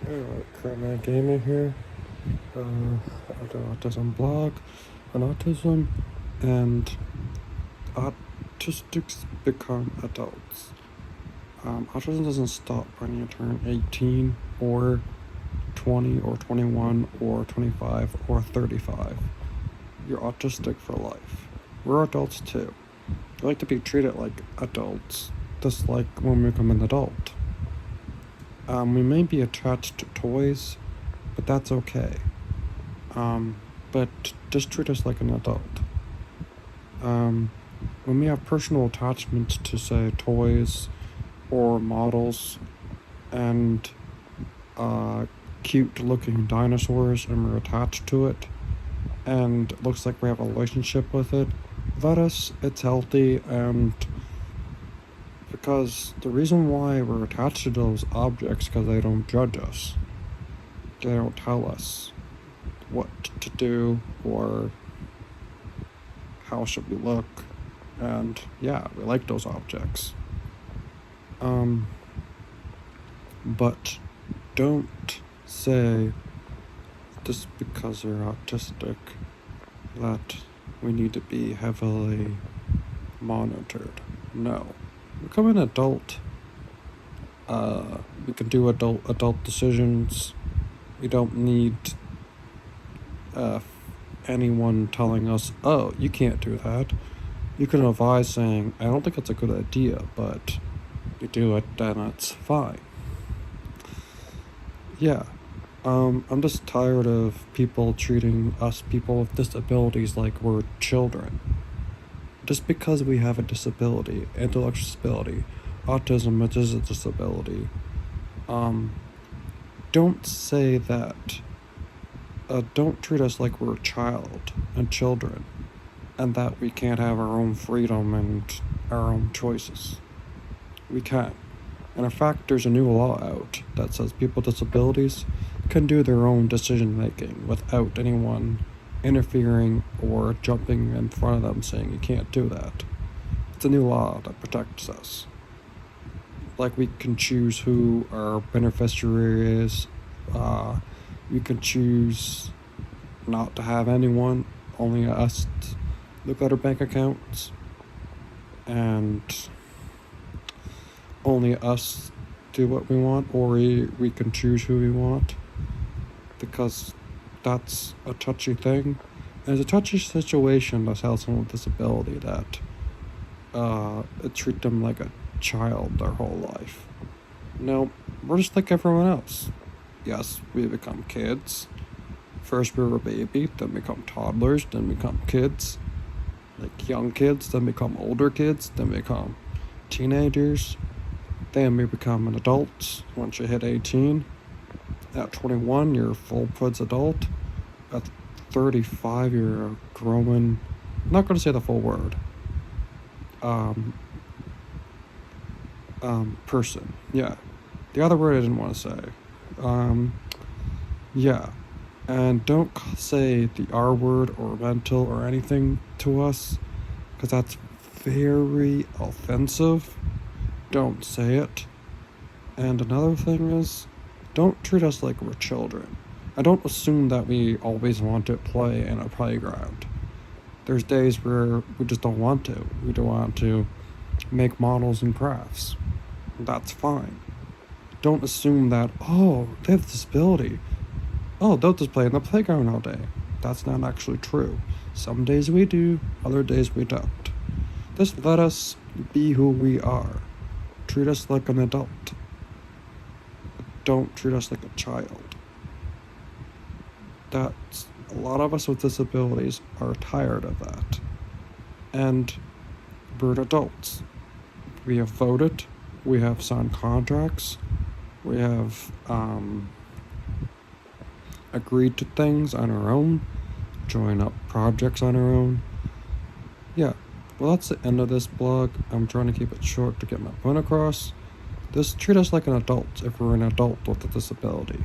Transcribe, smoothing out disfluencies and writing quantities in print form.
Currently gaming here. I do autism blog on autism, and autistics become adults. Autism doesn't stop when you turn 18 or 20 or 21 or 25 or 35. You're autistic for life. We're adults too. We like to be treated like adults, just like when we become an adult. We may be attached to toys, but that's okay. But just treat us like an adult. When we have personal attachments to, say, toys or models and cute-looking dinosaurs, and we're attached to it, and it looks like we have a relationship with it, let us. It's healthy, and because the reason why we're attached to those objects because they don't judge us. They don't tell us what to do or how should we look, and yeah, we like those objects. But don't say just because they're autistic that we need to be heavily monitored. No. Become an adult. We can do adult decisions. We don't need anyone telling us, oh, you can't do that. You can advise saying, I don't think it's a good idea, but you do it, then it's fine. Yeah. I'm just tired of people treating us people with disabilities like we're children. Just because we have a disability, intellectual disability, autism, which is a disability, don't say that. Don't treat us like we're a child and children, and that we can't have our own freedom and our own choices. We can. And in fact, there's a new law out that says people with disabilities can do their own decision making without anyone interfering or jumping in front of them saying you can't do that. It's a new law that protects us. Like, we can choose who our beneficiary is. We can choose not to have anyone, only us look at our bank accounts, and only us do what we want, or we can choose who we want, because that's a touchy thing. And it's a touchy situation to tell someone with disability that treat them like a child their whole life. No, we're just like everyone else. Yes, we become kids. First we were a baby, then become toddlers, then become kids. Like young kids, then become older kids, then become teenagers. Then we become an adult once you hit 18. At 21, you're a full-fledged adult. At 35, you're a growing, I'm not going to say the full word, person. Yeah. The other word I didn't want to say. Yeah. And don't say the R word or mental or anything to us, because that's very offensive. Don't say it. And another thing is, don't treat us like we're children. And don't assume that we always want to play in a playground. There's days where we just don't want to. We don't want to make models and crafts. That's fine. Don't assume that, oh, they have a disability. Oh, they'll just play in the playground all day. That's not actually true. Some days we do, other days we don't. Just let us be who we are. Treat us like an adult. Don't treat us like a child. That's, a lot of us with disabilities are tired of that. And we're adults. We have voted. We have signed contracts. We have agreed to things on our own. Join up projects on our own. Yeah. Well, that's the end of this blog. I'm trying to keep it short to get my point across. Just treat us like an adult if we're an adult with a disability.